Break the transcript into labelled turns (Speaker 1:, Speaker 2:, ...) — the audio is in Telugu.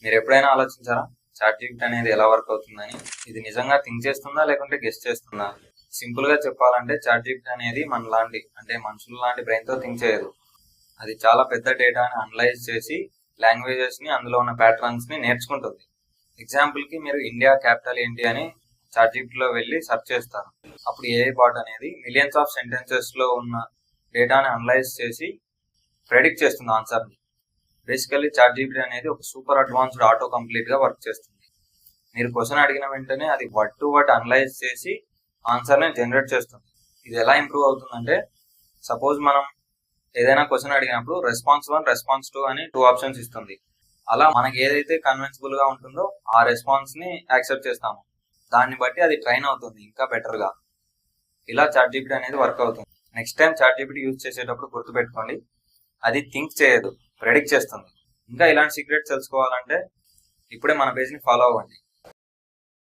Speaker 1: మీరు ఎప్పుడైనా ఆలోచించారా చాట్ జీపీటీ అనేది ఎలా వర్క్ అవుతుందని? ఇది నిజంగా థింక్ చేస్తుందా లేకుంటే గెస్ చేస్తుందా? సింపుల్ గా చెప్పాలంటే చాట్ జీపీటీ అనేది మనలాంటి అంటే మనుషుల లాంటి బ్రెయిన్ తో థింక్ చేయదు. అది చాలా పెద్ద డేటాని అనలైజ్ చేసి లాంగ్వేజెస్ ని అందులో ఉన్న ప్యాటర్న్స్ ని నేర్చుకుంటుంది. ఎగ్జాంపుల్ కి మీరు ఇండియా క్యాపిటల్ ఏంటి అని చాట్ జీపీటీలో వెళ్ళి సెర్చ్ చేస్తారు. అప్పుడు ఏఐ బాట్ అనేది మిలియన్స్ ఆఫ్ సెంటెన్సెస్ లో ఉన్న డేటాని అనలైజ్ చేసి ప్రెడిక్ట్ చేస్తుంది ఆన్సర్ ని. బేసికల్లీ చాట్ జీపీటీ అనేది ఒక సూపర్ అడ్వాన్స్డ్ ఆటో కంప్లీట్ గా వర్క్ చేస్తుంది. మీరు క్వశ్చన్ అడిగిన వెంటనే అది వర్డ్ టు వర్డ్ అనలైజ్ చేసి ఆన్సర్ ని జనరేట్ చేస్తుంది. ఇది ఎలా ఇంప్రూవ్ అవుతుందంటే, సపోజ్ మనం ఏదైనా క్వశ్చన్ అడిగినప్పుడు రెస్పాన్స్ 1, రెస్పాన్స్ 2 అని 2 ఆప్షన్స్ ఇస్తుంది. అలా మనకి ఏదైతే కన్విన్సిబుల్ గా ఉంటుందో ఆ రెస్పాన్స్ ని యాక్సెప్ట్ చేస్తాము. దాన్ని బట్టి అది ట్రైన్ అవుతుంది ఇంకా బెటర్ గా. ఇలా చాట్ జీపీటీ అనేది వర్క్ అవుతుంది. Next time Chat GPT use చేసేటప్పుడు గుర్తుపెట్టుకోండి, అది థింక్ చేయదు, ప్రెడిక్ట్ చేస్తుంది. ఇంకా ఇలాంటి సీక్రెట్స్ తెలుసుకోవాలంటే ఇప్పుడే మన పేజ్ ని ఫాలో అవ్వండి.